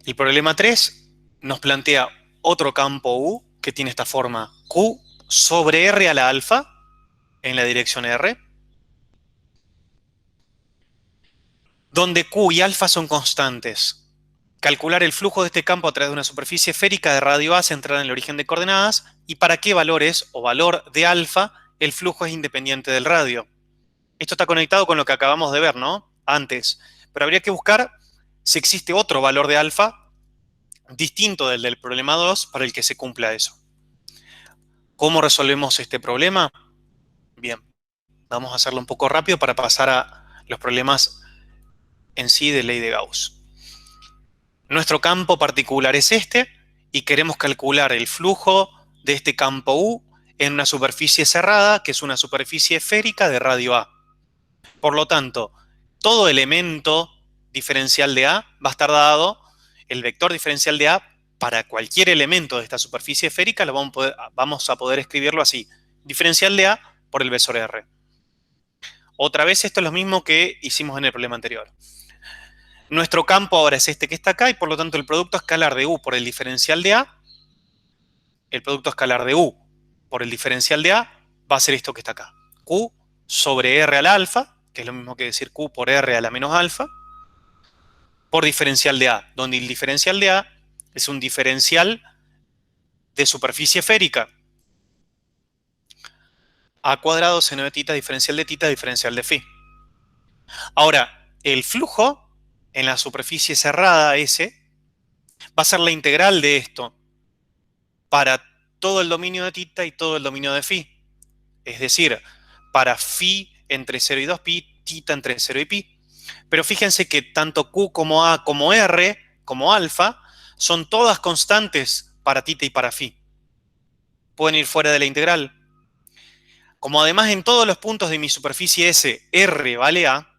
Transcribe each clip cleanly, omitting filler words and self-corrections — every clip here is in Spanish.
El problema 3 nos plantea otro campo U que tiene esta forma: Q sobre R a la alfa en la dirección R, donde Q y alfa son constantes. Calcular el flujo de este campo a través de una superficie esférica de radio A centrada en el origen de coordenadas y para qué valores o valor de alfa el flujo es independiente del radio. Esto está conectado con lo que acabamos de ver, ¿no? Antes. Pero habría que buscar si existe otro valor de alfa distinto del problema 2 para el que se cumpla eso. ¿Cómo resolvemos este problema? Bien, vamos a hacerlo un poco rápido para pasar a los problemas en sí de ley de Gauss. Nuestro campo particular es este y queremos calcular el flujo de este campo U en una superficie cerrada, que es una superficie esférica de radio A. Por lo tanto, todo elemento diferencial de A va a estar dado, el vector diferencial de A para cualquier elemento de esta superficie esférica, vamos a poder escribirlo así: diferencial de A por el versor R. Otra vez esto es lo mismo que hicimos en el problema anterior. Nuestro campo ahora es este que está acá y por lo tanto el producto escalar de U por el diferencial de A, el producto escalar de U por el diferencial de A va a ser esto que está acá: Q sobre R a la alfa, que es lo mismo que decir Q por R a la menos alfa, por diferencial de A, donde el diferencial de A es un diferencial de superficie esférica. A cuadrado seno de tita, diferencial de tita, diferencial de phi. Ahora, el flujo en la superficie cerrada S va a ser la integral de esto para todo el dominio de tita y todo el dominio de phi. Es decir, para phi entre 0 y 2pi, tita entre 0 y pi. Pero fíjense que tanto Q como A como R como alfa son todas constantes para tita y para phi. Pueden ir fuera de la integral. Como además en todos los puntos de mi superficie S, R vale A,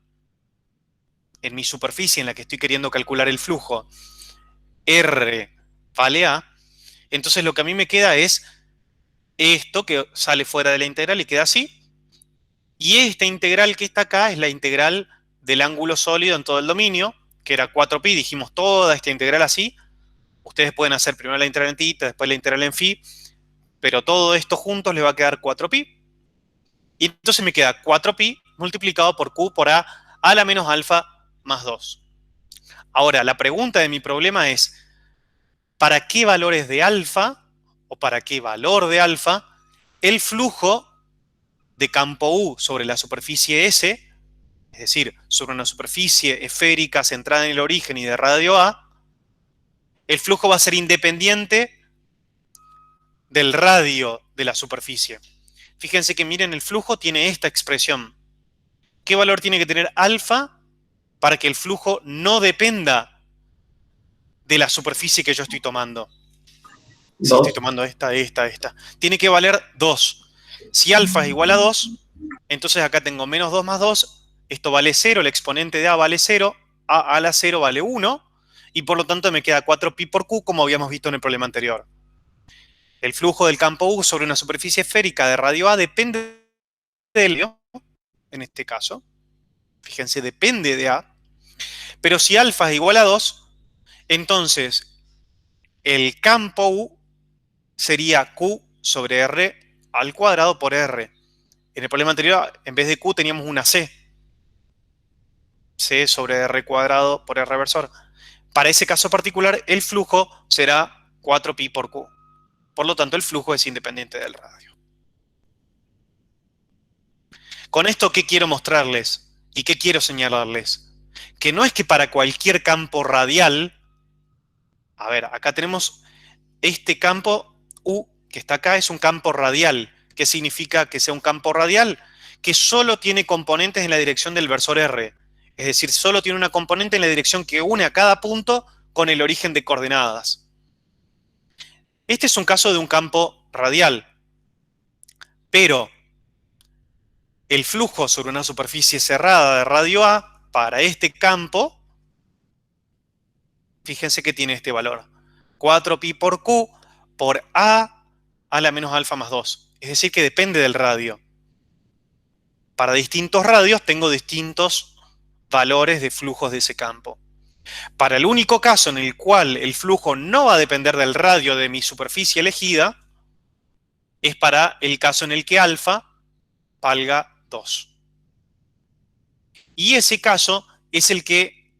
en mi superficie en la que estoy queriendo calcular el flujo, R vale A, entonces lo que a mí me queda es esto que sale fuera de la integral y queda así. Y esta integral que está acá es la integral del ángulo sólido en todo el dominio, que era 4pi. Dijimos toda esta integral así. Ustedes pueden hacer primero la integral en tita, después la integral en phi, pero todo esto juntos le va a quedar 4pi. Y entonces me queda 4pi multiplicado por Q por A la menos alfa más 2. Ahora, la pregunta de mi problema es: ¿para qué valores de alfa o para qué valor de alfa el flujo de campo U sobre la superficie S, es decir, sobre una superficie esférica centrada en el origen y de radio A, el flujo va a ser independiente del radio de la superficie? Fíjense que miren, el flujo tiene esta expresión. ¿Qué valor tiene que tener alfa para que el flujo no dependa de la superficie que yo estoy tomando? Si estoy tomando esta. Tiene que valer 2. Si alfa es igual a 2, entonces acá tengo menos 2 más 2. Esto vale 0, el exponente de A vale 0, A a la 0 vale 1, y por lo tanto me queda 4pi por Q, como habíamos visto en el problema anterior. El flujo del campo U sobre una superficie esférica de radio A depende del radio, en este caso. Fíjense, depende de A. Pero si alfa es igual a 2, entonces el campo U sería Q sobre R al cuadrado por R. En el problema anterior, en vez de Q teníamos una C. C sobre R cuadrado por R versor. Para ese caso particular, el flujo será 4pi por Q. Por lo tanto, el flujo es independiente del radio. Con esto, ¿qué quiero mostrarles? ¿Y qué quiero señalarles? Que no es que para cualquier campo radial, a ver, acá tenemos este campo U que está acá, es un campo radial. ¿Qué significa que sea un campo radial? Que solo tiene componentes en la dirección del versor R. Es decir, solo tiene una componente en la dirección que une a cada punto con el origen de coordenadas. Este es un caso de un campo radial. Pero el flujo sobre una superficie cerrada de radio A para este campo, fíjense que tiene este valor: 4pi por Q por A a la menos alfa más 2. Es decir, que depende del radio. Para distintos radios tengo distintos valores de flujos de ese campo. Para el único caso en el cual el flujo no va a depender del radio de mi superficie elegida, es para el caso en el que alfa valga 2. Y ese caso es el que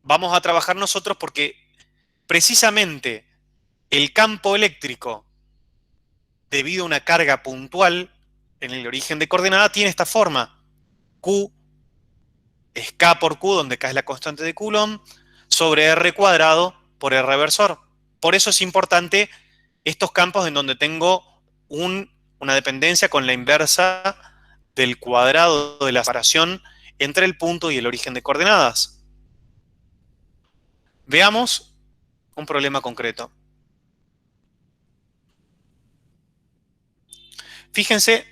vamos a trabajar nosotros porque precisamente el campo eléctrico, debido a una carga puntual en el origen de coordenada, tiene esta forma. Q es K por Q, donde K es la constante de Coulomb, sobre R cuadrado por R versor. Por eso es importante estos campos en donde tengo una dependencia con la inversa del cuadrado de la separación entre el punto y el origen de coordenadas. Veamos un problema concreto. Fíjense,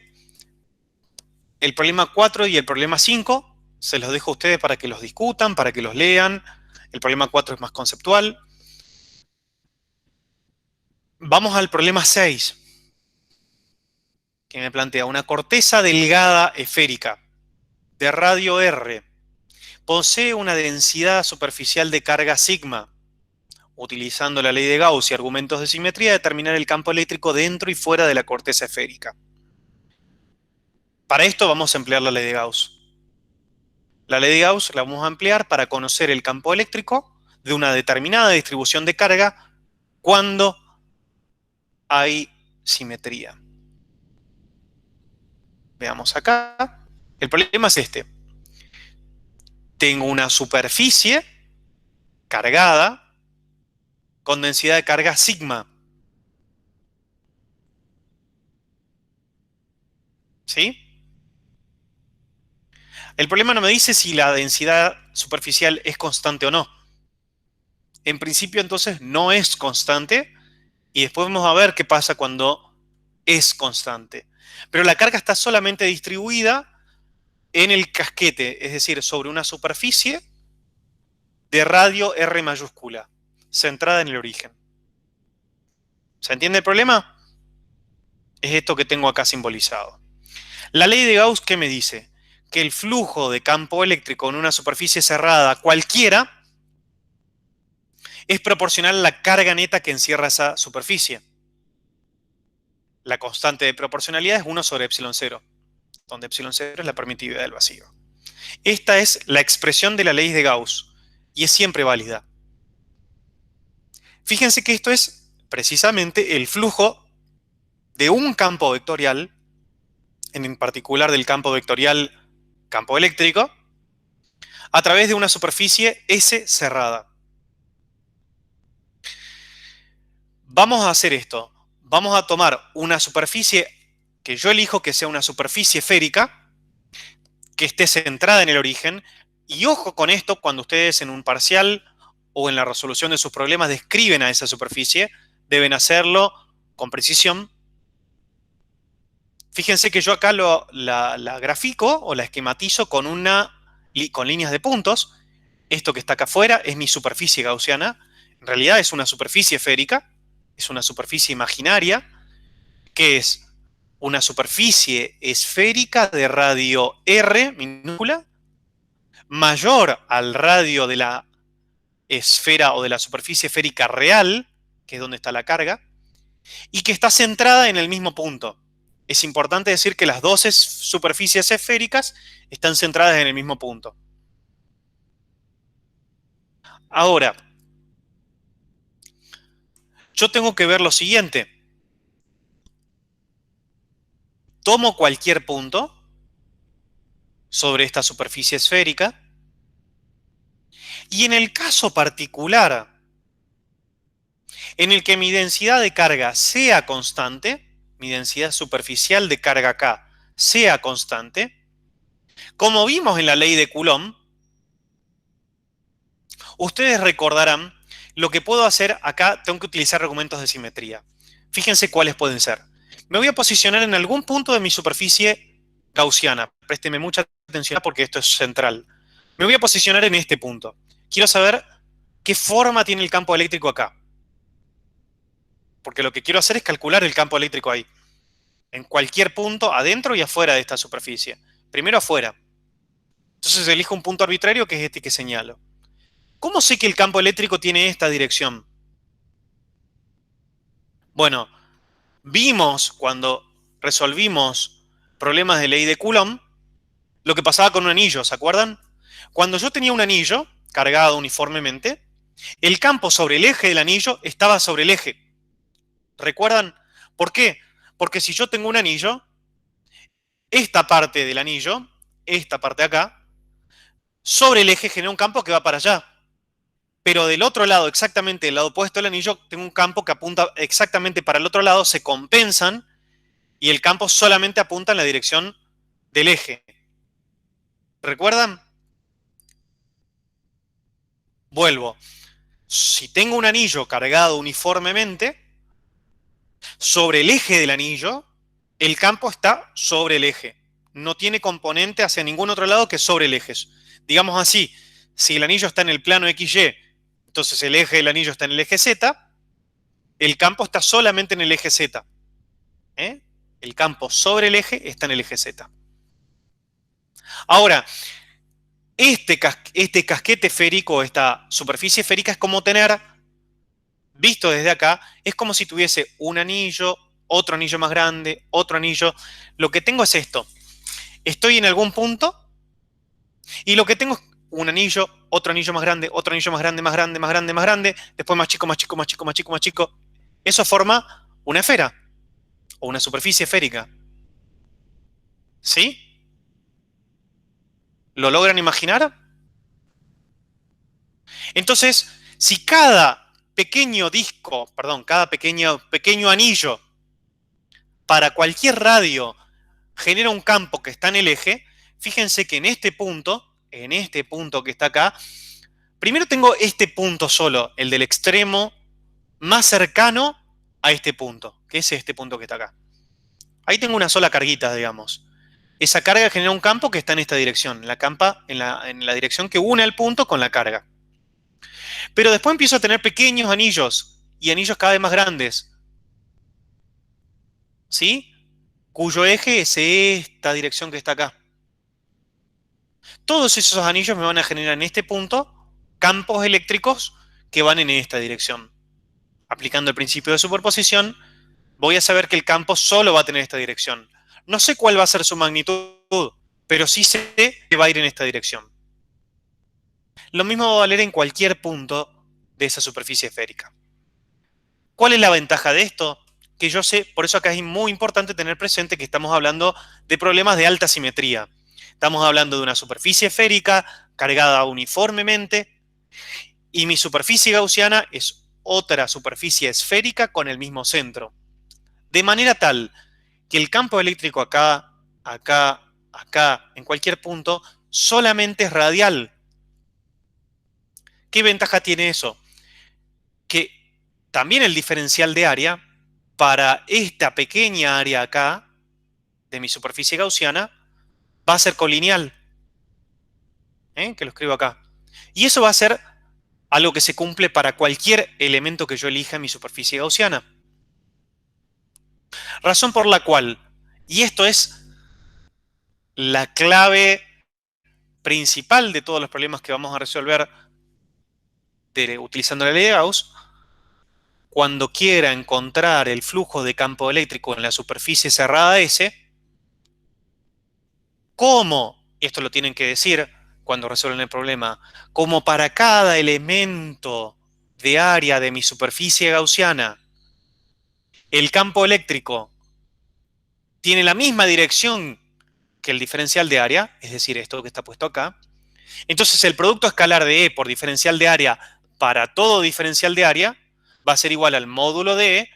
el problema 4 y el problema 5, se los dejo a ustedes para que los discutan, para que los lean. El problema 4 es más conceptual. Vamos al problema 6, que me plantea una corteza delgada esférica de radio R. Posee una densidad superficial de carga sigma. Utilizando la ley de Gauss y argumentos de simetría, determinar el campo eléctrico dentro y fuera de la corteza esférica. Para esto vamos a emplear la ley de Gauss. La ley de Gauss la vamos a emplear para conocer el campo eléctrico de una determinada distribución de carga cuando hay simetría. Veamos acá. El problema es este. Tengo una superficie cargada con densidad de carga sigma. ¿Sí? El problema no me dice si la densidad superficial es constante o no. En principio, entonces, no es constante. Y después vamos a ver qué pasa cuando es constante. Pero la carga está solamente distribuida en el casquete, es decir, sobre una superficie de radio R mayúscula, centrada en el origen. ¿Se entiende el problema? Es esto que tengo acá simbolizado. La ley de Gauss, ¿qué me dice? Que el flujo de campo eléctrico en una superficie cerrada cualquiera es proporcional a la carga neta que encierra esa superficie. La constante de proporcionalidad es 1 sobre epsilon 0, donde epsilon 0 es la permitividad del vacío. Esta es la expresión de la ley de Gauss y es siempre válida. Fíjense que esto es precisamente el flujo de un campo vectorial, en particular del campo vectorial campo eléctrico, a través de una superficie S cerrada. Vamos a hacer esto. Vamos a tomar una superficie que yo elijo que sea una superficie esférica, que esté centrada en el origen, y ojo con esto cuando ustedes en un parcial o en la resolución de sus problemas describen a esa superficie, deben hacerlo con precisión. Fíjense que yo acá la grafico o la esquematizo con líneas de puntos. Esto que está acá afuera es mi superficie gaussiana. En realidad es una superficie esférica, es una superficie imaginaria, que es una superficie esférica de radio R minúscula, mayor al radio de la esfera o de la superficie esférica real, que es donde está la carga, y que está centrada en el mismo punto. Es importante decir que las dos superficies esféricas están centradas en el mismo punto. Ahora, yo tengo que ver lo siguiente. Tomo cualquier punto sobre esta superficie esférica y en el caso particular en el que mi densidad de carga sea constante, mi densidad superficial de carga K sea constante, como vimos en la ley de Coulomb, ustedes recordarán lo que puedo hacer acá, tengo que utilizar argumentos de simetría. Fíjense cuáles pueden ser. Me voy a posicionar en algún punto de mi superficie gaussiana. Présteme mucha atención porque esto es central. Me voy a posicionar en este punto. Quiero saber qué forma tiene el campo eléctrico acá. Porque lo que quiero hacer es calcular el campo eléctrico ahí. En cualquier punto, adentro y afuera de esta superficie. Primero afuera. Entonces elijo un punto arbitrario que es este que señalo. ¿Cómo sé que el campo eléctrico tiene esta dirección? Bueno, vimos cuando resolvimos problemas de ley de Coulomb lo que pasaba con un anillo, ¿se acuerdan? Cuando yo tenía un anillo cargado uniformemente, el campo sobre el eje del anillo estaba sobre el eje. ¿Recuerdan? ¿Por qué? Porque si yo tengo un anillo, esta parte del anillo, esta parte de acá, sobre el eje genera un campo que va para allá. Pero del otro lado, exactamente del lado opuesto del anillo, tengo un campo que apunta exactamente para el otro lado, se compensan y el campo solamente apunta en la dirección del eje. ¿Recuerdan? Vuelvo. Si tengo un anillo cargado uniformemente, sobre el eje del anillo, el campo está sobre el eje. No tiene componente hacia ningún otro lado que sobre el eje. Digamos así, si el anillo está en el plano XY, entonces el eje del anillo está en el eje Z, el campo está solamente en el eje Z. ¿Eh? El campo sobre el eje está en el eje Z. Ahora, este casquete esférico, esta superficie esférica, es como tener, visto desde acá, es como si tuviese un anillo, otro anillo más grande, otro anillo. Lo que tengo es esto. Estoy en algún punto y lo que tengo es un anillo, otro anillo más grande, otro anillo más grande, más grande, más grande, más grande, después más chico, más chico, más chico, más chico, más chico. Eso forma una esfera o una superficie esférica. ¿Sí? ¿Lo logran imaginar? Entonces, si cada pequeño disco, perdón, cada pequeño anillo para cualquier radio genera un campo que está en el eje, fíjense que en este punto que está acá, primero tengo este punto solo, el del extremo más cercano a este punto, que es este punto que está acá. Ahí tengo una sola carguita, digamos. Esa carga genera un campo que está en esta dirección, en la dirección que une al punto con la carga. Pero después empiezo a tener pequeños anillos y anillos cada vez más grandes, ¿sí? Cuyo eje es esta dirección que está acá. Todos esos anillos me van a generar en este punto campos eléctricos que van en esta dirección. Aplicando el principio de superposición, voy a saber que el campo solo va a tener esta dirección. No sé cuál va a ser su magnitud, pero sí sé que va a ir en esta dirección. Lo mismo va a valer en cualquier punto de esa superficie esférica. ¿Cuál es la ventaja de esto? Que yo sé, por eso acá es muy importante tener presente que estamos hablando de problemas de alta simetría. Estamos hablando de una superficie esférica cargada uniformemente y mi superficie gaussiana es otra superficie esférica con el mismo centro. De manera tal que el campo eléctrico acá, acá, acá, en cualquier punto, solamente es radial. ¿Qué ventaja tiene eso? Que también el diferencial de área para esta pequeña área acá de mi superficie gaussiana va a ser colineal, ¿eh? Que lo escribo acá. Y eso va a ser algo que se cumple para cualquier elemento que yo elija en mi superficie gaussiana. Razón por la cual, y esto es la clave principal de todos los problemas que vamos a resolver utilizando la ley de Gauss, cuando quiera encontrar el flujo de campo eléctrico en la superficie cerrada S, ¿cómo? Esto lo tienen que decir cuando resuelven el problema. Como para cada elemento de área de mi superficie gaussiana, el campo eléctrico tiene la misma dirección que el diferencial de área, es decir, esto que está puesto acá, entonces el producto escalar de E por diferencial de área para todo diferencial de área va a ser igual al módulo de E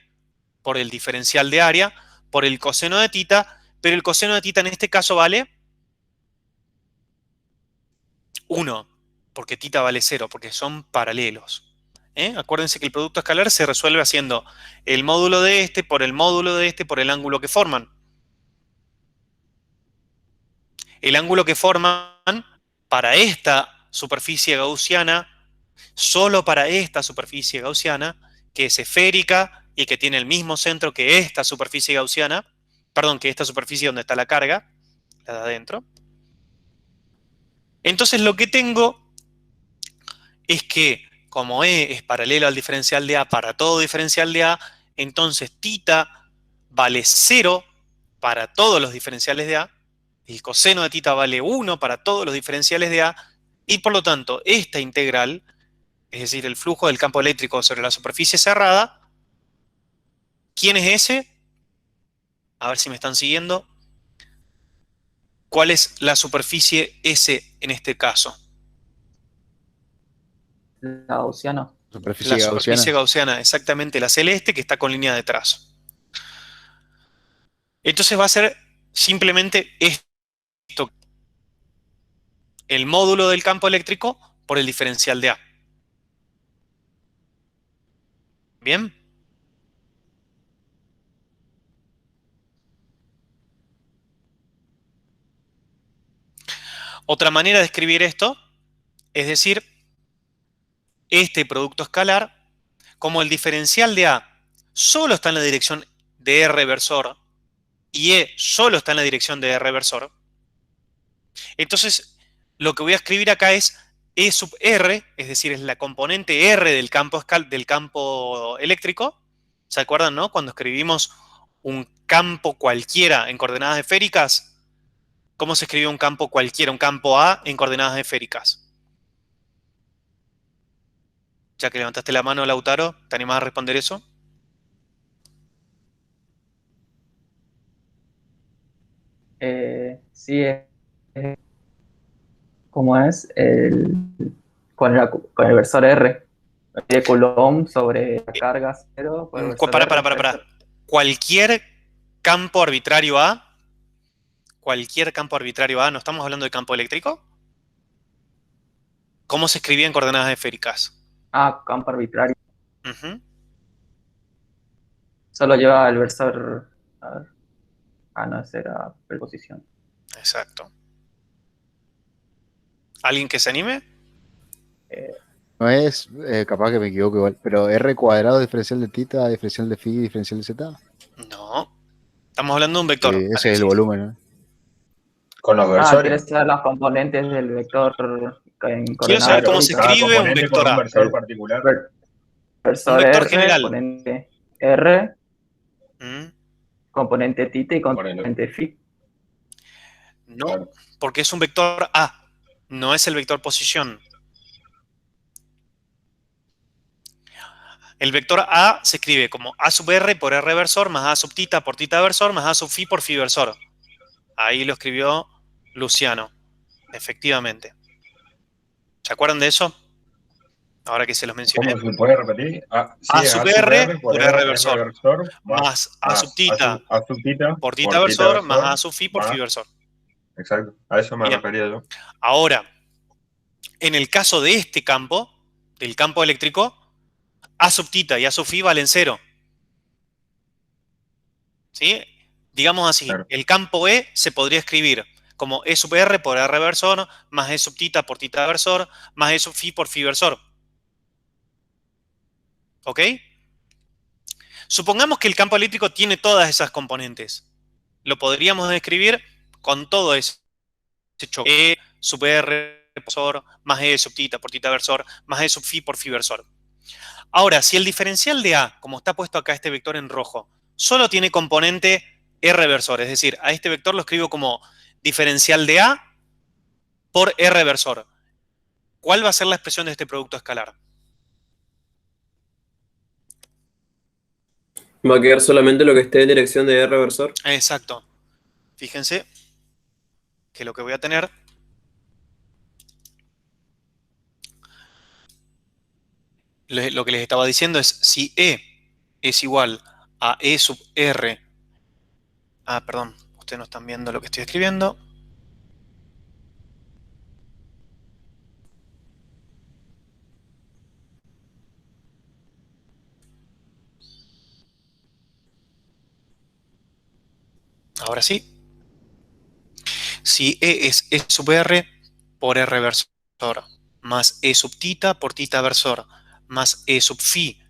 por el diferencial de área por el coseno de tita, pero el coseno de tita en este caso vale 1, porque tita vale 0, porque son paralelos. Acuérdense que el producto escalar se resuelve haciendo el módulo de este por el módulo de este por el ángulo que forman. El ángulo que forman para esta superficie gaussiana, solo para esta superficie gaussiana, que es esférica y que tiene el mismo centro que esta superficie gaussiana, perdón, que esta superficie donde está la carga, la de adentro. Entonces lo que tengo es que como E es paralelo al diferencial de A para todo diferencial de A, entonces tita vale 0 para todos los diferenciales de A, el coseno de tita vale 1 para todos los diferenciales de A, y por lo tanto esta integral, es decir, el flujo del campo eléctrico sobre la superficie cerrada, ¿quién es ese? A ver si me están siguiendo. ¿Cuál es la superficie S en este caso? La gaussiana. La Superficie superficie gaussiana. gaussiana, exactamente la celeste que está con línea de trazo. Entonces va a ser simplemente esto, el módulo del campo eléctrico por el diferencial de A. ¿Bien? Otra manera de escribir esto es decir, este producto escalar, como el diferencial de A solo está en la dirección de R versor y E solo está en la dirección de R versor, entonces lo que voy a escribir acá es E sub R, es decir, es la componente R del campo eléctrico. ¿Se acuerdan, no? Cuando escribimos un campo cualquiera en coordenadas esféricas, ¿cómo se escribió un campo cualquiera, un campo A en coordenadas esféricas? Ya que levantaste la mano, Lautaro, ¿te animás a responder eso? Sí, ¿cómo es? Con el versor R. De Coulomb sobre la carga cero por el versor Para, R. para. Cualquier campo arbitrario A, no estamos hablando de campo eléctrico. ¿Cómo se escribía en coordenadas esféricas? Campo arbitrario. Ujú, Solo lleva el versor. A ver. No, esa era preposición. exacto. ¿Alguien que se anime? Eh, No es, capaz que me equivoco igual, pero R cuadrado, diferencial de tita, diferencial de phi, diferencial de zeta. No. Estamos hablando de un vector, Ese es el Alexis. volumen, ¿no? Con los versores. ¿Quieres saber los componentes del vector en Quiero saber coordenadas cómo se esféricas? Cada escribe un componente con vector un A. versor particular. Un Versor vector R, general. componente R, ¿Mm? componente tita y Ponele. componente phi. No, Claro. porque es un vector A. No es el vector posición. El vector A se escribe como A sub R por R versor más A sub tita por tita versor más A sub phi por phi versor. Ahí lo escribió Luciano, efectivamente. ¿Se acuerdan de eso? Ahora que se los mencioné. ¿Cómo se puede repetir? Sí, A es sub A sub R R por por R R versor versor más A sub tita A sub tita por tita por tita versor más A versor sub phi por phi más. versor. Exacto, a eso me Bien. refería yo. Ahora, en el caso de este campo, del campo eléctrico, A sub tita y A sub phi valen 0. ¿Sí? Digamos así, Claro. el campo E se podría escribir como E sub R por R versor más E sub tita por tita versor más E sub phi por phi versor. ¿Ok? Supongamos que el campo eléctrico tiene todas esas componentes. Lo podríamos escribir con todo ese choque. E sub R versor más E sub tita por tita versor más E sub phi por phi versor. Ahora, si el diferencial de A, como está puesto acá este vector en rojo, solo tiene componente R versor, es decir, a este vector lo escribo como diferencial de A por R versor, ¿cuál va a ser la expresión de este producto escalar? Va a quedar solamente lo que esté en dirección de R versor. Exacto. Fíjense que lo que voy a tener lo que les estaba diciendo es si E es igual a E sub R. Perdón, ustedes no están viendo lo que estoy escribiendo. Ahora sí. Si E es E sub R por R versor más E sub tita por tita versor más E sub phi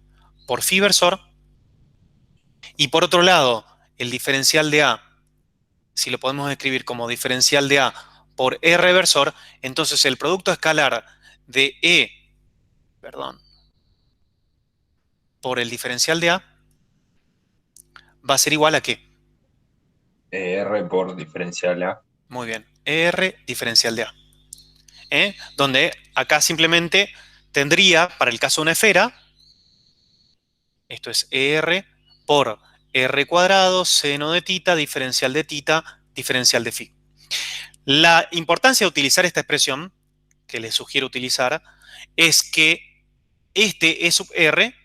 por phi versor. Y por otro lado, el diferencial de A, si lo podemos escribir como diferencial de A por R versor, entonces el producto escalar de E perdón, por el diferencial de A va a ser igual a ¿qué? R por diferencial A. Muy bien, R diferencial de A. Donde acá simplemente tendría, para el caso de una esfera, esto es R por R cuadrado, seno de tita, diferencial de phi. La importancia de utilizar esta expresión, que les sugiero utilizar, es que este E sub R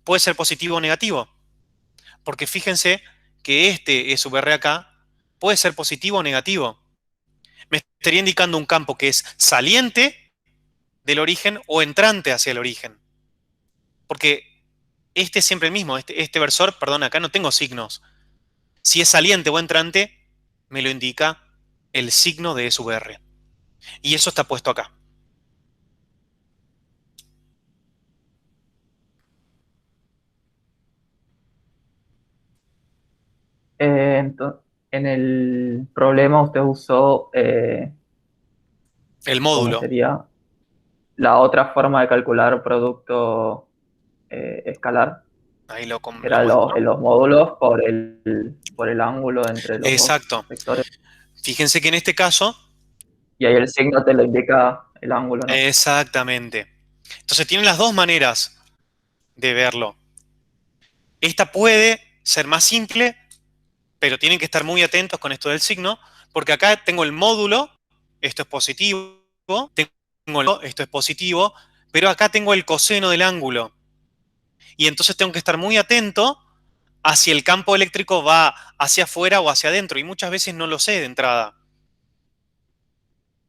puede ser positivo o negativo. Porque fíjense que este E sub R acá puede ser positivo o negativo. Me estaría indicando un campo que es saliente del origen o entrante hacia el origen. Porque este es siempre el mismo. Este versor, perdón, acá no tengo signos. Si es saliente o entrante, me lo indica el signo de E sub R. Y eso está puesto acá. En el problema usted usó, El ¿cómo módulo. sería? La otra forma de calcular producto escalar, Ahí lo que era muestro. los módulos por el ángulo entre los dos Exacto. vectores. Fíjense que en este caso, Y ahí el signo te lo indica el ángulo, ¿no? exactamente. Entonces tienen las dos maneras de verlo. Esta puede ser más simple, pero tienen que estar muy atentos con esto del signo, porque acá tengo el módulo, esto es positivo, esto es positivo, pero acá tengo el coseno del ángulo. Y entonces tengo que estar muy atento a si el campo eléctrico va hacia afuera o hacia adentro, y muchas veces no lo sé de entrada.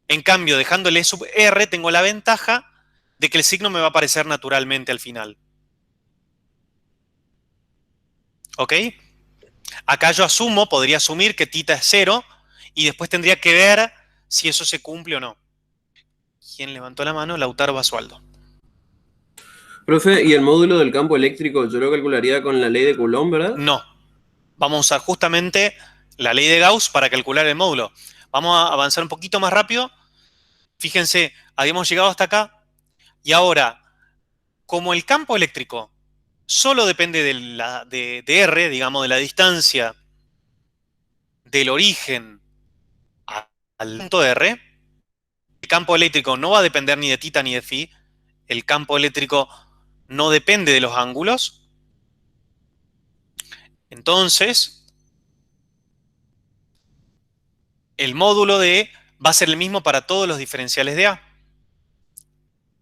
En cambio, dejando el E sub R, tengo la ventaja de que el signo me va a aparecer naturalmente al final. ¿Ok? Acá yo podría asumir que tita es 0 y después tendría que ver si eso se cumple o no. ¿Quién levantó la mano? Lautaro Basualdo. Profe, ¿y el módulo del campo eléctrico yo lo calcularía con la ley de Coulomb, verdad? No. Vamos a usar justamente la ley de Gauss para calcular el módulo. Vamos a avanzar un poquito más rápido. Fíjense, habíamos llegado hasta acá y ahora, como el campo eléctrico solo depende de R, digamos, de la distancia del origen al punto R, el campo eléctrico no va a depender ni de tita ni de phi. El campo eléctrico no depende de los ángulos. Entonces, el módulo de E va a ser el mismo para todos los diferenciales de A.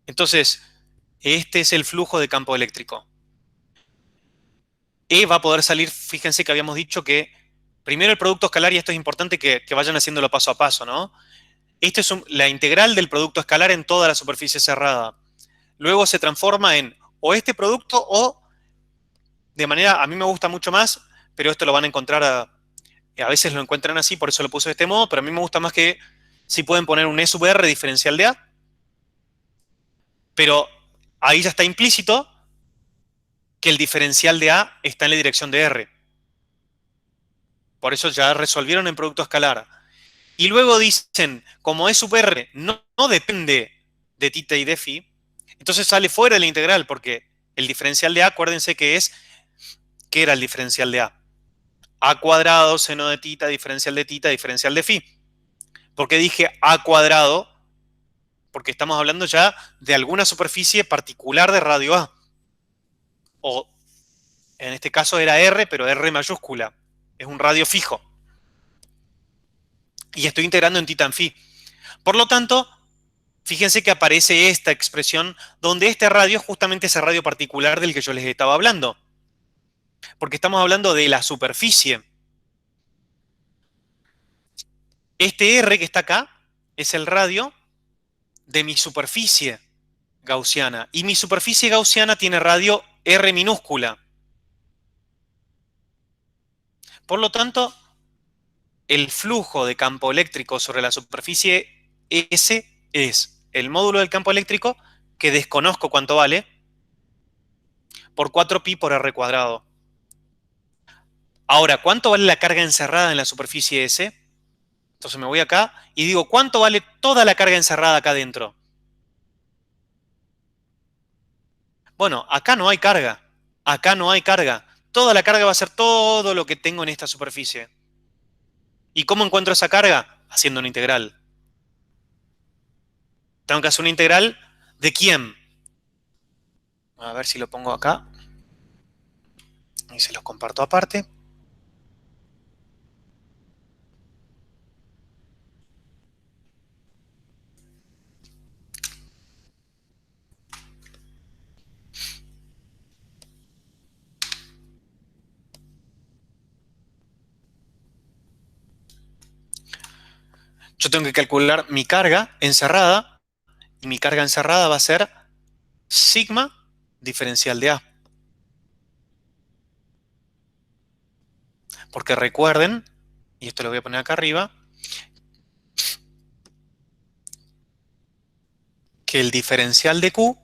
Entonces, este es el flujo de campo eléctrico. E va a poder salir, fíjense que habíamos dicho que primero el producto escalar, y esto es importante que vayan haciéndolo paso a paso, ¿no? Esto es la integral del producto escalar en toda la superficie cerrada. Luego se transforma en o este producto o de manera, a mí me gusta mucho más, pero esto lo van a encontrar, a veces lo encuentran así, por eso lo puse de este modo, pero a mí me gusta más que si pueden poner un E sub R diferencial de A, pero ahí ya está implícito que el diferencial de A está en la dirección de R. Por eso ya resolvieron en producto escalar. Y luego dicen, como E sub R no depende de tita y de phi, entonces sale fuera de la integral, porque el diferencial de A, acuérdense que ¿qué era el diferencial de A? A cuadrado, seno de tita, diferencial de phi. ¿Por qué dije A cuadrado? Porque estamos hablando ya de alguna superficie particular de radio A. O en este caso era R, pero R mayúscula. Es un radio fijo. Y estoy integrando en tita en phi. Por lo tanto, fíjense que aparece esta expresión donde este radio es justamente ese radio particular del que yo les estaba hablando. Porque estamos hablando de la superficie. Este R que está acá es el radio de mi superficie gaussiana. Y mi superficie gaussiana tiene radio R minúscula. Por lo tanto, el flujo de campo eléctrico sobre la superficie S es el módulo del campo eléctrico, que desconozco cuánto vale, por 4pi por R cuadrado. Ahora, ¿cuánto vale la carga encerrada en la superficie S? Entonces me voy acá y digo, ¿cuánto vale toda la carga encerrada acá adentro? Bueno, acá no hay carga. Acá no hay carga. Toda la carga va a ser todo lo que tengo en esta superficie. ¿Y cómo encuentro esa carga? Haciendo una integral. Tengo que hacer una integral ¿de quién? A ver si lo pongo acá. Y se los comparto aparte. Yo tengo que calcular mi carga encerrada. Y mi carga encerrada va a ser sigma diferencial de A. Porque recuerden, y esto lo voy a poner acá arriba, que el diferencial de Q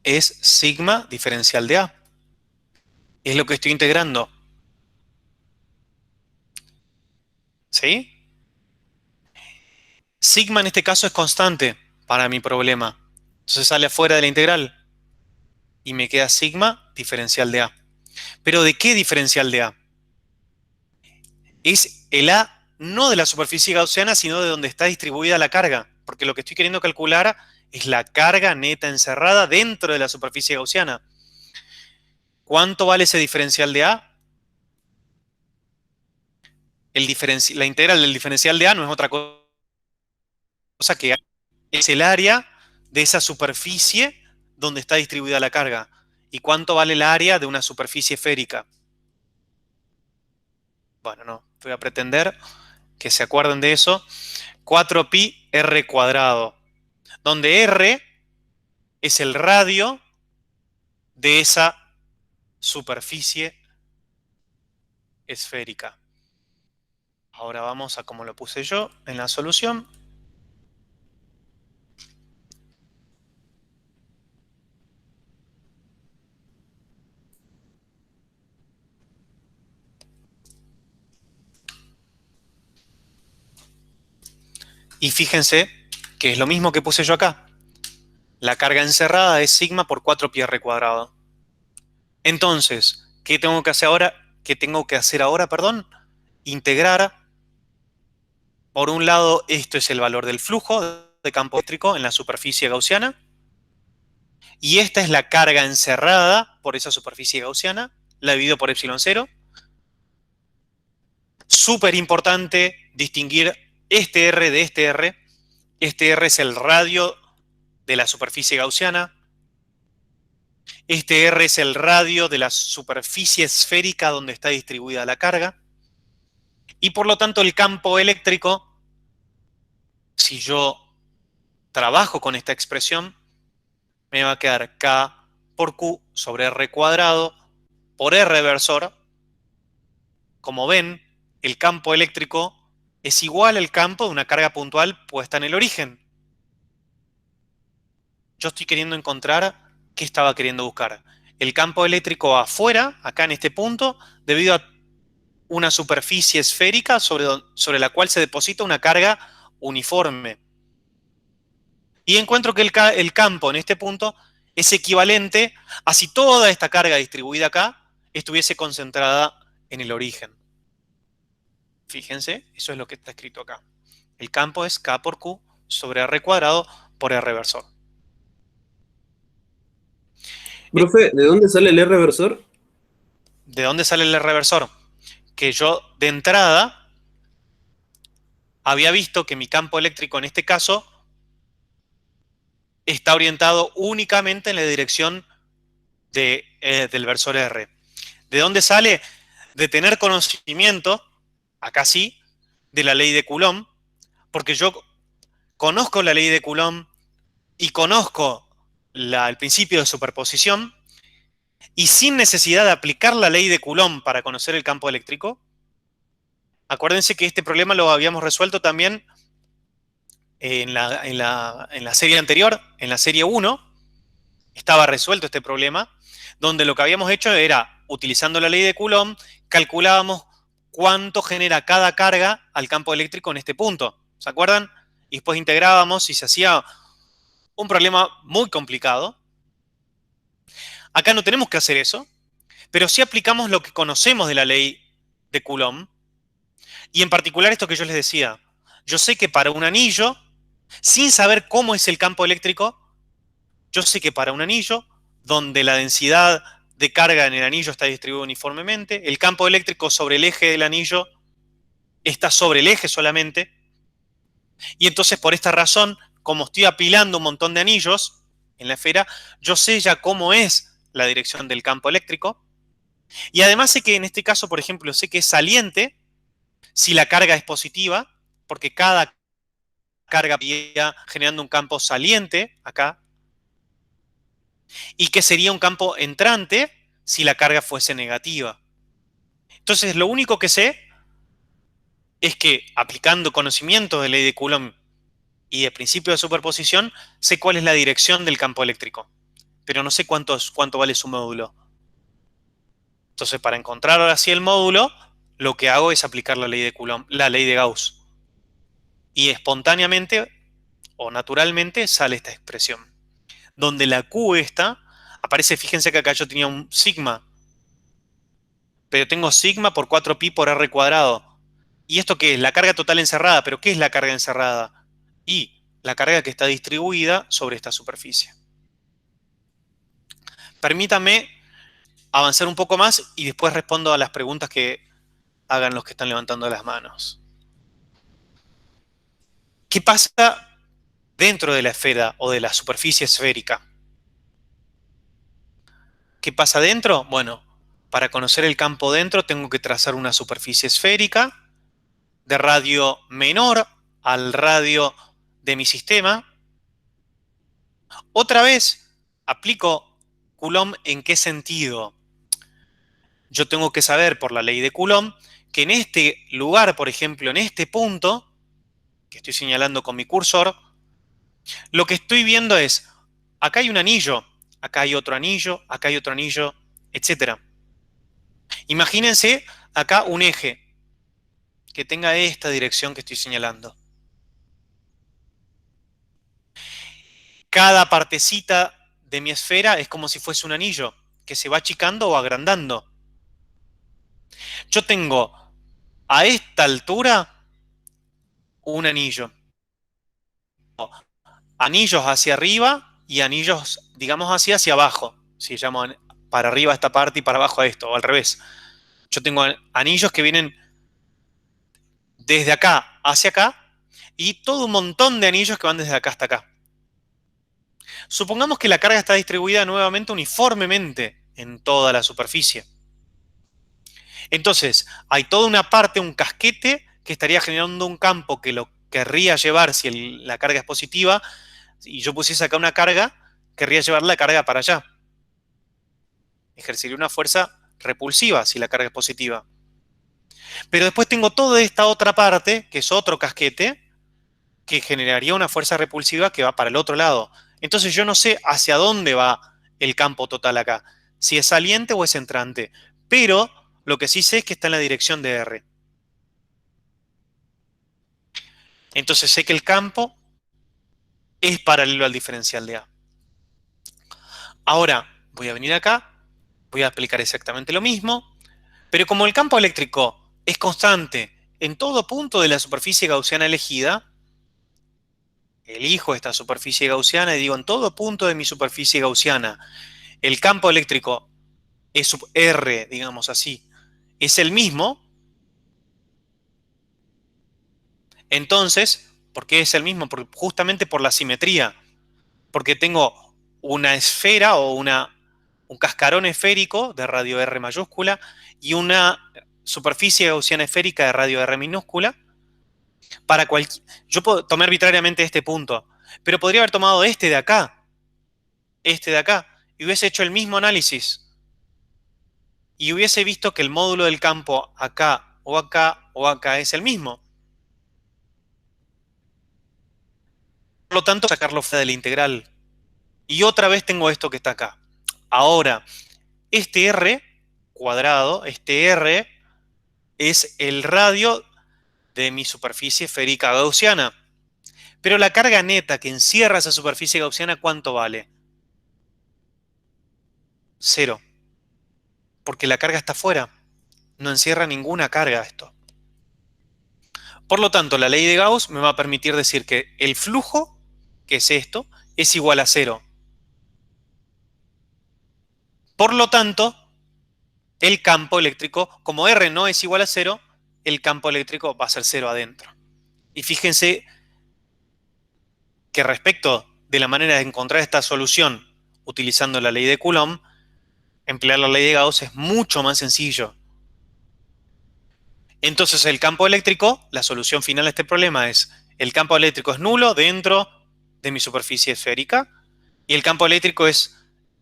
es sigma diferencial de A. Es lo que estoy integrando. ¿Sí? Sigma en este caso es constante para mi problema. Entonces sale afuera de la integral. Y me queda sigma diferencial de A. ¿Pero de qué diferencial de A? Es el A no de la superficie gaussiana, sino de donde está distribuida la carga. Porque lo que estoy queriendo calcular es la carga neta encerrada dentro de la superficie gaussiana. ¿Cuánto vale ese diferencial de A? La integral del diferencial de A no es otra cosa que es el área de esa superficie donde está distribuida la carga. ¿Y cuánto vale el área de una superficie esférica? Bueno, no, voy a pretender que se acuerden de eso. 4pi r cuadrado, donde r es el radio de esa superficie esférica. Ahora vamos a como lo puse yo en la solución. Y fíjense que es lo mismo que puse yo acá. La carga encerrada es sigma por 4pi r cuadrado. Entonces, ¿qué tengo que hacer ahora? ¿Qué tengo que hacer ahora, perdón? Integrar. Por un lado, esto es el valor del flujo de campo eléctrico en la superficie gaussiana. Y esta es la carga encerrada por esa superficie gaussiana. La divido por epsilon 0. Súper importante distinguir este R de este R. Este R es el radio de la superficie gaussiana. Este R es el radio de la superficie esférica donde está distribuida la carga. Y por lo tanto el campo eléctrico, si yo trabajo con esta expresión, me va a quedar K por Q sobre R cuadrado por R versor. Como ven, el campo eléctrico es igual al campo de una carga puntual puesta en el origen. Yo estoy queriendo encontrar qué estaba queriendo buscar. El campo eléctrico afuera, acá en este punto, debido a una superficie esférica sobre la cual se deposita una carga uniforme. Y encuentro que el campo en este punto es equivalente a si toda esta carga distribuida acá estuviese concentrada en el origen. Fíjense, eso es lo que está escrito acá. El campo es K por Q sobre R cuadrado por R versor. Profe, ¿de dónde sale el R versor? ¿De dónde sale el R versor? Que yo de entrada había visto que mi campo eléctrico en este caso está orientado únicamente en la dirección del versor R. ¿De dónde sale? De tener conocimiento, acá sí, de la ley de Coulomb, porque yo conozco la ley de Coulomb y conozco el principio de superposición, y sin necesidad de aplicar la ley de Coulomb para conocer el campo eléctrico. Acuérdense que este problema lo habíamos resuelto también en la serie anterior, en la serie 1, estaba resuelto este problema, donde lo que habíamos hecho era, utilizando la ley de Coulomb, calculábamos cuánto genera cada carga al campo eléctrico en este punto. ¿Se acuerdan? Y después integrábamos y se hacía un problema muy complicado. Acá no tenemos que hacer eso, pero sí aplicamos lo que conocemos de la ley de Coulomb, y en particular esto que yo les decía. Yo sé que para un anillo, sin saber cómo es el campo eléctrico, yo sé que para un anillo, donde la densidad de carga en el anillo está distribuida uniformemente, el campo eléctrico sobre el eje del anillo está sobre el eje solamente, y entonces por esta razón, como estoy apilando un montón de anillos en la esfera, yo sé ya cómo es la dirección del campo eléctrico, y además sé que en este caso, por ejemplo, sé que es saliente si la carga es positiva, porque cada carga iría generando un campo saliente acá, y que sería un campo entrante si la carga fuese negativa. Entonces, lo único que sé es que aplicando conocimientos de ley de Coulomb y de principio de superposición, sé cuál es la dirección del campo eléctrico, pero no sé cuánto vale su módulo. Entonces, para encontrar ahora sí el módulo, lo que hago es aplicar la ley de Coulomb, la ley de Gauss. Y espontáneamente o naturalmente sale esta expresión, donde la Q esta aparece, fíjense que acá yo tenía un sigma, pero tengo sigma por 4pi por r cuadrado. ¿Y esto qué es? La carga total encerrada. ¿Pero qué es la carga encerrada? Y la carga que está distribuida sobre esta superficie. Permítame avanzar un poco más y después respondo a las preguntas que hagan los que están levantando las manos. ¿Qué pasa dentro de la esfera o de la superficie esférica? ¿Qué pasa dentro? Bueno, para conocer el campo dentro tengo que trazar una superficie esférica de radio menor al radio de mi sistema. Otra vez, aplico Coulomb en qué sentido. Yo tengo que saber por la ley de Coulomb que en este lugar, por ejemplo, en este punto, que estoy señalando con mi cursor, lo que estoy viendo es, acá hay un anillo, acá hay otro anillo, acá hay otro anillo, etc. Imagínense acá un eje que tenga esta dirección que estoy señalando. Cada partecita de mi esfera es como si fuese un anillo que se va achicando o agrandando. Yo tengo a esta altura un anillo. Anillos hacia arriba y anillos, digamos, hacia abajo. Si llaman para arriba esta parte y para abajo a esto, o al revés. Yo tengo anillos que vienen desde acá hacia acá y todo un montón de anillos que van desde acá hasta acá. Supongamos que la carga está distribuida nuevamente uniformemente en toda la superficie. Entonces, hay toda una parte, un casquete, que estaría generando un campo que lo querría llevar si la carga es positiva, y yo pusiese acá una carga, querría llevar la carga para allá. Ejercería una fuerza repulsiva si la carga es positiva. Pero después tengo toda esta otra parte, que es otro casquete, que generaría una fuerza repulsiva que va para el otro lado. Entonces yo no sé hacia dónde va el campo total acá, si es saliente o es entrante. Pero lo que sí sé es que está en la dirección de R. Entonces sé que el campo es paralelo al diferencial de A. Ahora voy a venir acá, voy a aplicar exactamente lo mismo, pero como el campo eléctrico es constante en todo punto de la superficie gaussiana elegida, elijo esta superficie gaussiana y digo en todo punto de mi superficie gaussiana, el campo eléctrico E sub R, digamos así, es el mismo. Entonces, ¿por qué es el mismo? Justamente por la simetría. Porque tengo una esfera o un cascarón esférico de radio R mayúscula y una superficie gaussiana esférica de radio R minúscula. Yo puedo tomar arbitrariamente este punto, pero podría haber tomado este de acá, y hubiese hecho el mismo análisis. Y hubiese visto que el módulo del campo acá o acá o acá es el mismo. Por lo tanto, sacarlo fuera de la integral. Y otra vez tengo esto que está acá. Ahora, este R cuadrado, este R, es el radio de mi superficie esférica gaussiana. Pero la carga neta que encierra esa superficie gaussiana, ¿cuánto vale? 0. Porque la carga está fuera. No encierra ninguna carga esto. Por lo tanto, la ley de Gauss me va a permitir decir que el flujo, que es esto, es igual a 0. Por lo tanto, el campo eléctrico, como R no es igual a 0, el campo eléctrico va a ser 0 adentro. Y fíjense que respecto de la manera de encontrar esta solución utilizando la ley de Coulomb, emplear la ley de Gauss es mucho más sencillo. Entonces el campo eléctrico, la solución final a este problema es, el campo eléctrico es nulo dentro de mi superficie esférica y el campo eléctrico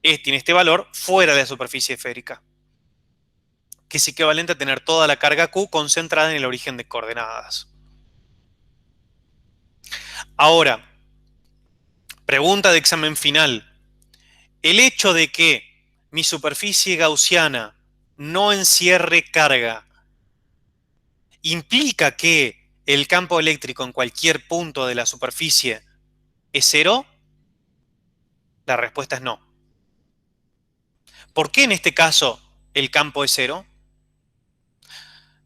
tiene este valor fuera de la superficie esférica, que es equivalente a tener toda la carga Q concentrada en el origen de coordenadas. Ahora, pregunta de examen final. El hecho de que mi superficie gaussiana no encierre carga ¿implica que el campo eléctrico en cualquier punto de la superficie es 0? La respuesta es no. ¿Por qué en este caso el campo es 0?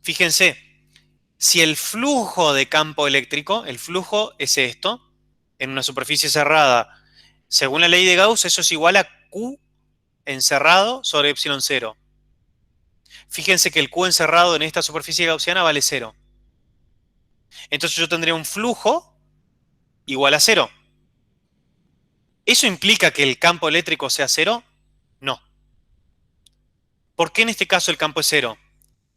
Fíjense, si el flujo de campo eléctrico, el flujo es esto, en una superficie cerrada, según la ley de Gauss, eso es igual a Q encerrado sobre epsilon 0. Fíjense que el Q encerrado en esta superficie gaussiana vale 0. Entonces yo tendría un flujo igual a 0. ¿Eso implica que el campo eléctrico sea 0? No. ¿Por qué en este caso el campo es 0?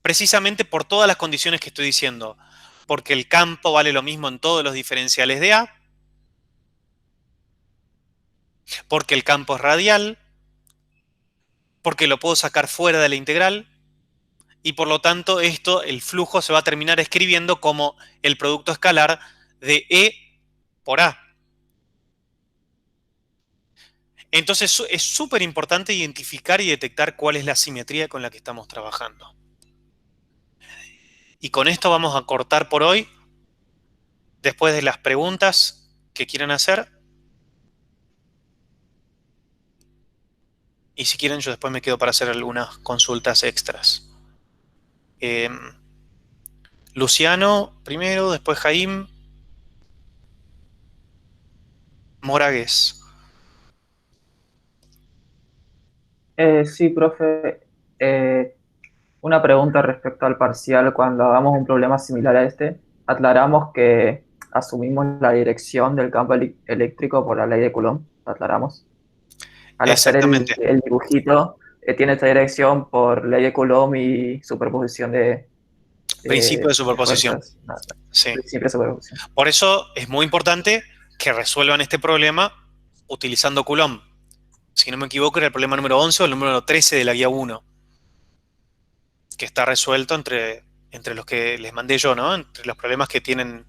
Precisamente por todas las condiciones que estoy diciendo. Porque el campo vale lo mismo en todos los diferenciales de A. Porque el campo es radial. Porque lo puedo sacar fuera de la integral. Y por lo tanto el flujo se va a terminar escribiendo como el producto escalar de E por A. Entonces es súper importante identificar y detectar cuál es la simetría con la que estamos trabajando. Y con esto vamos a cortar por hoy. Después de las preguntas que quieran hacer. Y si quieren yo después me quedo para hacer algunas consultas extras. Luciano primero, después Jaime. Moragues. Sí, profe. Una pregunta respecto al parcial. Cuando hagamos un problema similar a este, aclaramos que asumimos la dirección del campo eléctrico por la ley de Coulomb. ¿Lo aclaramos? Al hacer Exactamente. el dibujito, tiene esta dirección por ley de Coulomb y superposición Principio de de superposición. fuerzas. No, Sí. principio de superposición. Por eso es muy importante que resuelvan este problema utilizando Coulomb. Si no me equivoco, era el problema número 11 o el número 13 de la guía 1. Que está resuelto entre los que les mandé yo, ¿no? Entre los problemas que tienen.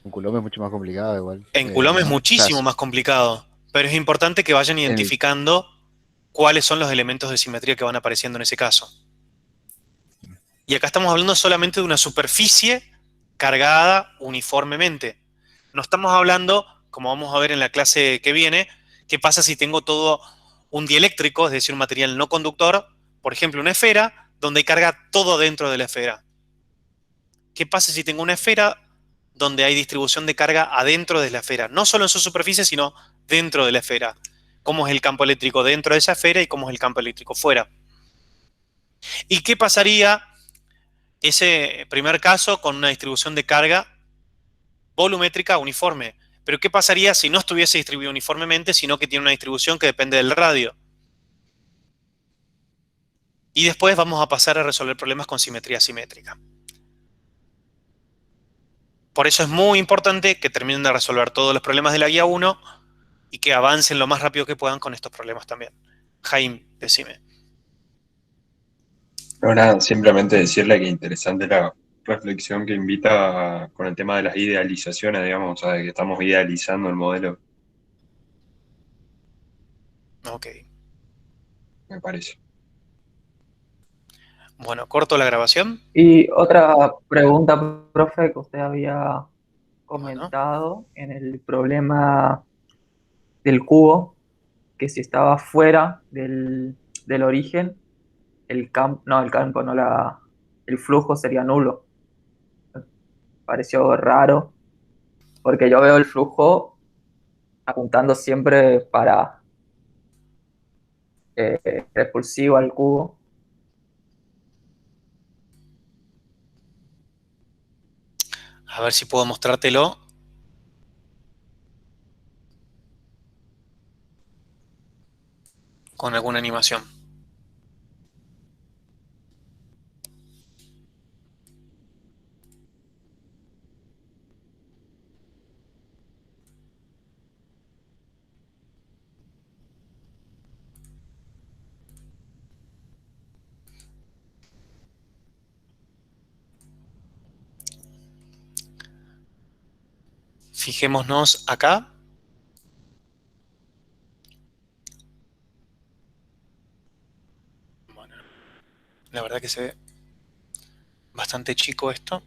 En Coulomb es mucho más complicado igual. En Coulomb es ¿No? muchísimo O sea, más complicado. Pero es importante que vayan identificando cuáles son los elementos de simetría que van apareciendo en ese caso. Y acá estamos hablando solamente de una superficie cargada uniformemente. No estamos hablando, como vamos a ver en la clase que viene, qué pasa si tengo todo un dieléctrico, es decir, un material no conductor, por ejemplo, una esfera, donde hay carga todo dentro de la esfera. ¿Qué pasa si tengo una esfera donde hay distribución de carga adentro de la esfera? No solo en su superficie, sino dentro de la esfera. ¿Cómo es el campo eléctrico dentro de esa esfera y cómo es el campo eléctrico fuera? ¿Y qué pasaría ese primer caso con una distribución de carga volumétrica uniforme? Pero ¿qué pasaría si no estuviese distribuido uniformemente, sino que tiene una distribución que depende del radio? Y después vamos a pasar a resolver problemas con simetría simétrica. Por eso es muy importante que terminen de resolver todos los problemas de la guía 1 y que avancen lo más rápido que puedan con estos problemas también. Jaime, decime. No, nada, simplemente decirle que interesante la reflexión que invita con el tema de las idealizaciones, digamos, o sea, que estamos idealizando el modelo, Ok. me parece. Bueno, corto la grabación. Y otra pregunta, profe, que usted había Bueno, comentado en el problema del cubo. que si estaba fuera del origen, el flujo sería nulo. Pareció raro, porque yo veo el flujo apuntando siempre para repulsivo al cubo. A ver si puedo mostrártelo. Con alguna animación. Fijémonos acá. Bueno, la verdad que se ve bastante chico esto.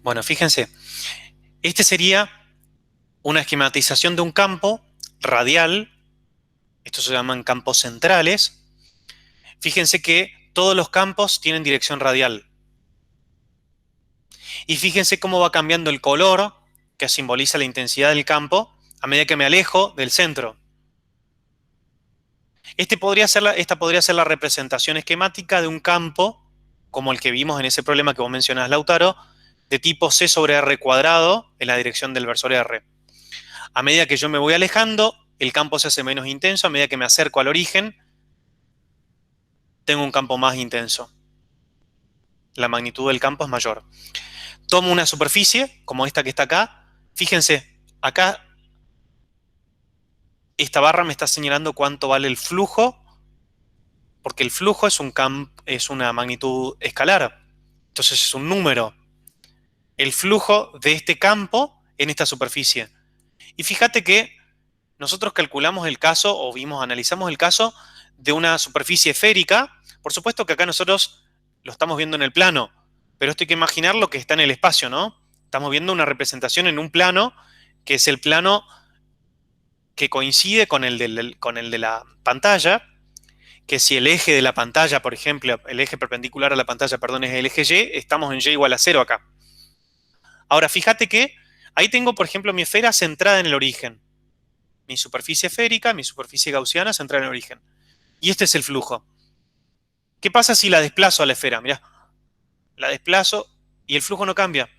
Bueno, fíjense. Este sería una esquematización de un campo radial. Estos se llaman campos centrales. Fíjense que todos los campos tienen dirección radial. Y fíjense cómo va cambiando el color, que simboliza la intensidad del campo, a medida que me alejo del centro. Esta podría ser la representación esquemática de un campo, como el que vimos en ese problema que vos mencionás, Lautaro, de tipo C sobre R cuadrado en la dirección del versor R. A medida que yo me voy alejando, el campo se hace menos intenso. A medida que me acerco al origen, tengo un campo más intenso. La magnitud del campo es mayor. Tomo una superficie, como esta que está acá. Fíjense, acá esta barra me está señalando cuánto vale el flujo, porque el flujo es una magnitud escalar. Entonces es un número. El flujo de este campo en esta superficie. Y fíjate que nosotros calculamos el caso, o analizamos el caso de una superficie esférica. Por supuesto que acá nosotros lo estamos viendo en el plano, pero esto hay que imaginar lo que está en el espacio, ¿no? Estamos viendo una representación en un plano, que es el plano que coincide con el de la pantalla, que si el eje de la pantalla, por ejemplo, el eje perpendicular a la pantalla, perdón, es el eje Y, estamos en Y igual a 0 acá. Ahora, fíjate que ahí tengo, por ejemplo, mi esfera centrada en el origen. Mi superficie esférica, mi superficie gaussiana centrada en el origen. Y este es el flujo. ¿Qué pasa si la desplazo a la esfera? Mirá, la desplazo y el flujo no cambia.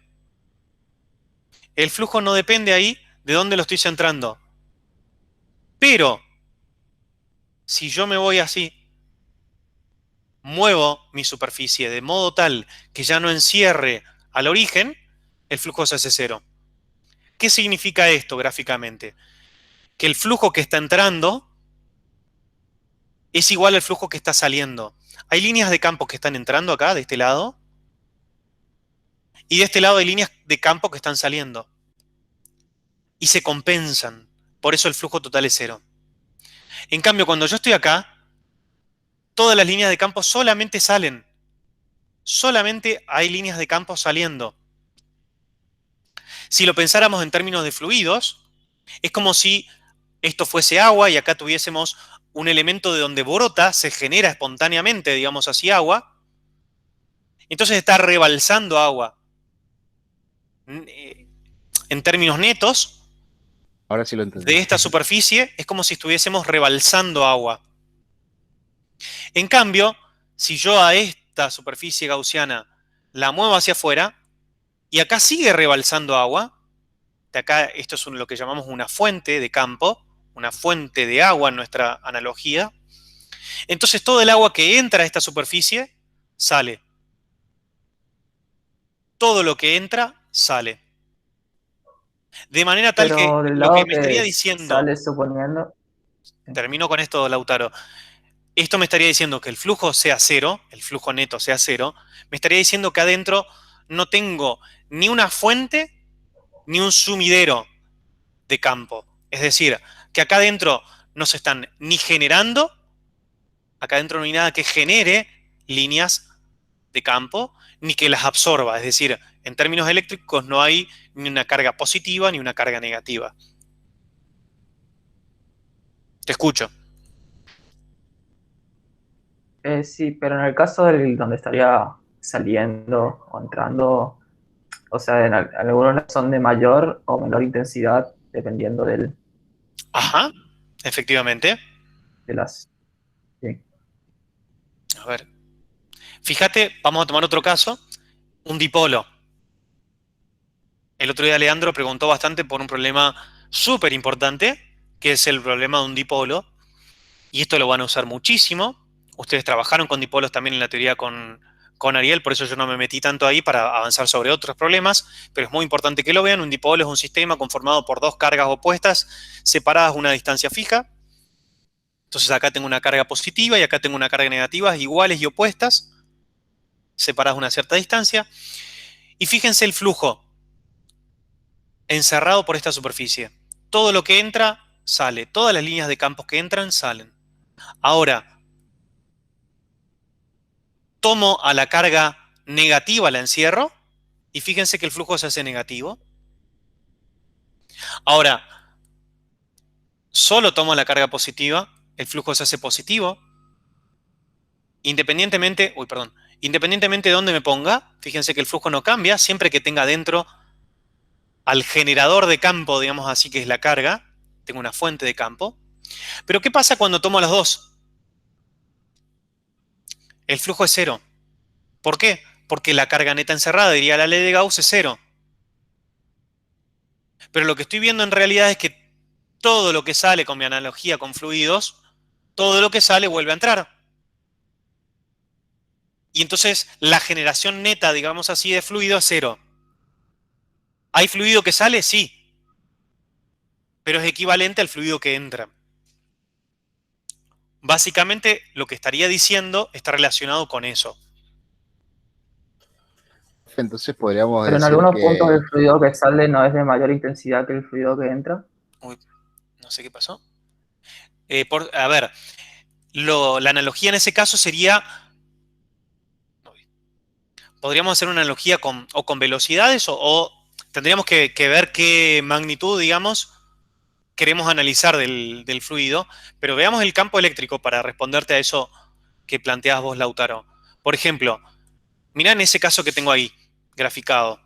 El flujo no depende ahí de dónde lo estoy centrando. Pero, si yo me voy así, muevo mi superficie de modo tal que ya no encierre al origen, el flujo se hace cero. ¿Qué significa esto gráficamente? Que el flujo que está entrando es igual al flujo que está saliendo. Hay líneas de campo que están entrando acá, de este lado, y de este lado hay líneas de campo que están saliendo. Y se compensan. Por eso el flujo total es cero. En cambio, cuando yo estoy acá, todas las líneas de campo solamente salen. Solamente hay líneas de campo saliendo. Si lo pensáramos en términos de fluidos, es como si esto fuese agua y acá tuviésemos un elemento de donde brota, se genera espontáneamente, digamos así, agua. Entonces está rebalsando agua. En términos netos, Ahora sí lo entendí. de esta superficie es como si estuviésemos rebalsando agua. En cambio, si yo a esta superficie gaussiana la muevo hacia afuera y acá sigue rebalsando agua, de acá esto es lo que llamamos una fuente de campo, una fuente de agua en nuestra analogía, entonces todo el agua que entra a esta superficie sale. Todo lo que entra sale. De manera tal que Pero del lo que lado me estaría que diciendo, sale suponiendo, termino con esto, Lautaro, esto me estaría diciendo que el flujo sea cero, el flujo neto sea cero, me estaría diciendo que adentro no tengo ni una fuente ni un sumidero de campo. Es decir, que acá adentro no se están ni generando, acá adentro no hay nada que genere líneas de campo, ni que las absorba. Es decir, en términos eléctricos no hay ni una carga positiva ni una carga negativa. Te escucho. Sí, pero en el caso del donde estaría saliendo o entrando, o sea, algunos son de mayor o menor intensidad dependiendo Ajá, efectivamente. de las... Sí. A ver, fíjate, vamos a tomar otro caso, un dipolo. El otro día Leandro preguntó bastante por un problema súper importante, que es el problema de un dipolo, y esto lo van a usar muchísimo. Ustedes trabajaron con dipolos también en la teoría con Ariel, por eso yo no me metí tanto ahí para avanzar sobre otros problemas, pero es muy importante que lo vean. Un dipolo es un sistema conformado por dos cargas opuestas separadas a una distancia fija. Entonces acá tengo una carga positiva y acá tengo una carga negativa iguales y opuestas, separadas a una cierta distancia. Y fíjense el flujo encerrado por esta superficie. Todo lo que entra, sale. Todas las líneas de campos que entran, salen. Ahora, tomo a la carga negativa, la encierro, y fíjense que el flujo se hace negativo. Ahora, solo tomo la carga positiva, el flujo se hace positivo. Independientemente de dónde me ponga, fíjense que el flujo no cambia, siempre que tenga dentro al generador de campo, digamos así, que es la carga, tengo una fuente de campo. Pero ¿qué pasa cuando tomo las dos? El flujo es cero. ¿Por qué? Porque la carga neta encerrada, diría la ley de Gauss, es cero. Pero lo que estoy viendo en realidad es que todo lo que sale con mi analogía con fluidos, todo lo que sale vuelve a entrar. Y entonces la generación neta, digamos así, de fluido es cero. ¿Hay fluido que sale? Sí. Pero es equivalente al fluido que entra. Básicamente lo que estaría diciendo está relacionado con eso. Entonces podríamos Pero en decir algunos puntos que el fluido que sale no es de mayor intensidad que el fluido que entra. Uy, no sé qué pasó. A ver, la analogía en ese caso sería, podríamos hacer una analogía con velocidades o tendríamos que ver qué magnitud, digamos, queremos analizar del fluido, pero veamos el campo eléctrico para responderte a eso que planteabas vos, Lautaro. Por ejemplo, mirá en ese caso que tengo ahí, graficado.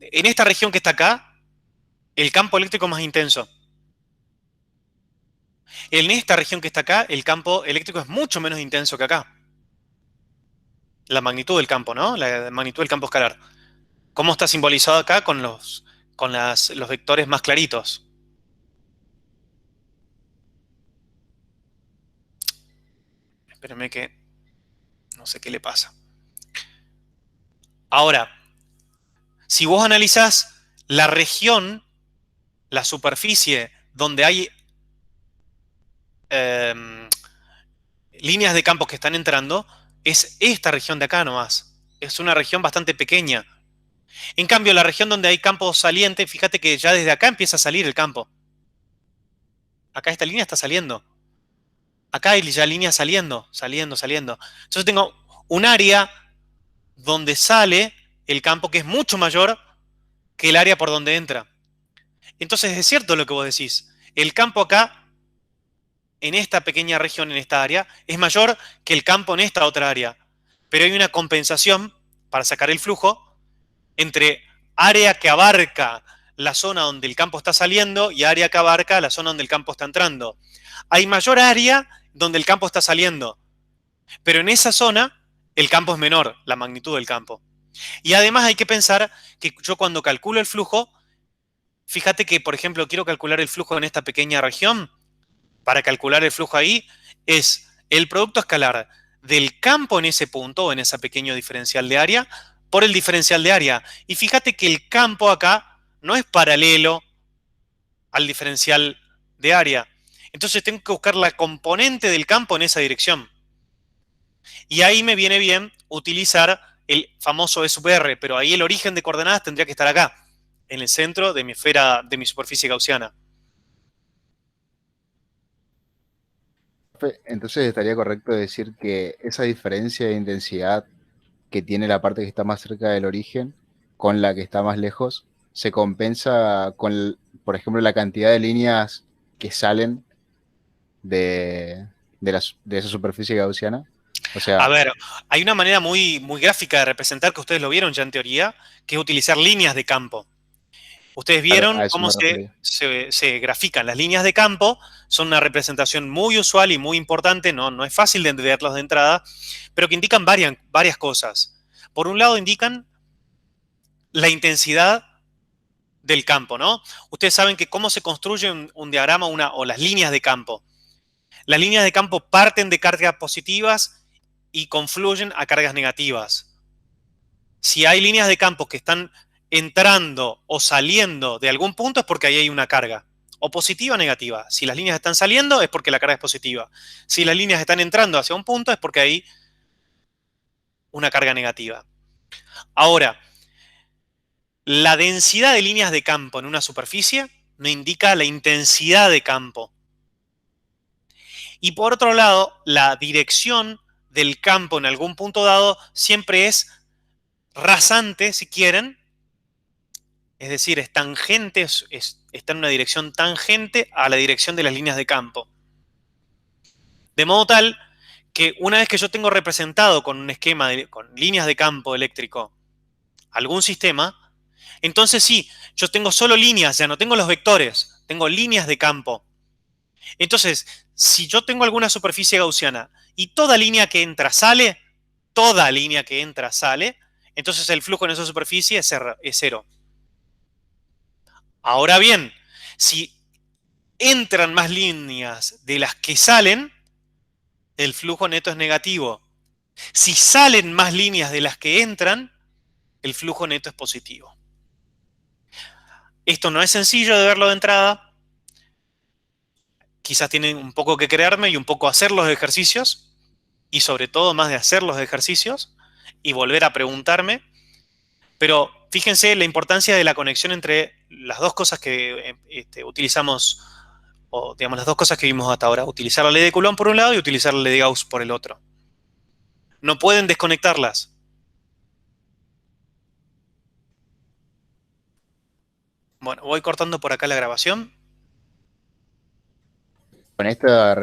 En esta región que está acá, el campo eléctrico es más intenso. En esta región que está acá, el campo eléctrico es mucho menos intenso que acá. La magnitud del campo, ¿no? La magnitud del campo escalar. ¿Cómo está simbolizado acá con los vectores más claritos? Espérenme que no sé qué le pasa. Ahora, si vos analizás la región, la superficie donde hay líneas de campos que están entrando, es esta región de acá nomás. Es una región bastante pequeña. En cambio, la región donde hay campos salientes, fíjate que ya desde acá empieza a salir el campo. Acá esta línea está saliendo. Acá hay ya líneas saliendo, saliendo, saliendo. Entonces tengo un área donde sale el campo que es mucho mayor que el área por donde entra. Entonces es cierto lo que vos decís. El campo acá, en esta pequeña región, en esta área, es mayor que el campo en esta otra área. Pero hay una compensación para sacar el flujo entre área que abarca la zona donde el campo está saliendo y área que abarca la zona donde el campo está entrando. Hay mayor área donde el campo está saliendo, pero en esa zona el campo es menor, la magnitud del campo. Y además hay que pensar que yo cuando calculo el flujo, fíjate que, por ejemplo, quiero calcular el flujo en esta pequeña región. Para calcular el flujo ahí es el producto escalar del campo en ese punto o en ese pequeño diferencial de área por el diferencial de área. Y fíjate que el campo acá no es paralelo al diferencial de área. Entonces tengo que buscar la componente del campo en esa dirección. Y ahí me viene bien utilizar el famoso E sub R, pero ahí el origen de coordenadas tendría que estar acá, en el centro de mi esfera, de mi superficie gaussiana. entonces estaría correcto decir que esa diferencia de intensidad que tiene la parte que está más cerca del origen con la que está más lejos, se compensa con, por ejemplo, la cantidad de líneas que salen de esa superficie gaussiana. O A sea, ver, hay una manera muy, muy gráfica de representar, que ustedes lo vieron ya en teoría, que es utilizar líneas de campo. Ustedes claro, vieron a eso cómo me refería. se grafican las líneas de campo, son una representación muy usual y muy importante, no es fácil de entenderlos de entrada, pero que indican varias cosas. Por un lado, indican la intensidad del campo, ¿no? Ustedes saben que cómo se construye un diagrama o las líneas de campo. Las líneas de campo parten de cargas positivas y confluyen a cargas negativas. Si hay líneas de campo que están entrando o saliendo de algún punto, es porque ahí hay una carga, o positiva o negativa. Si las líneas están saliendo, es porque la carga es positiva. Si las líneas están entrando hacia un punto, es porque hay una carga negativa. Ahora, la densidad de líneas de campo en una superficie no indica la intensidad de campo. Y por otro lado, la dirección del campo en algún punto dado siempre es rasante, si quieren, es decir, es tangente, está en una dirección tangente a la dirección de las líneas de campo. De modo tal que una vez que yo tengo representado con un esquema, con líneas de campo eléctrico, algún sistema, entonces sí, yo tengo solo líneas, ya no tengo los vectores, tengo líneas de campo. Entonces, si yo tengo alguna superficie gaussiana y toda línea que entra sale, entonces el flujo en esa superficie es cero. Ahora bien, si entran más líneas de las que salen, el flujo neto es negativo. Si salen más líneas de las que entran, el flujo neto es positivo. Esto no es sencillo de verlo de entrada. Quizás tienen un poco que creerme y un poco hacer los ejercicios, y sobre todo más de hacer los ejercicios y volver a preguntarme. Pero fíjense la importancia de la conexión entre las dos cosas que utilizamos, o digamos las dos cosas que vimos hasta ahora. Utilizar la ley de Coulomb por un lado y utilizar la ley de Gauss por el otro. No pueden desconectarlas. Bueno, voy cortando por acá la grabación. Con esta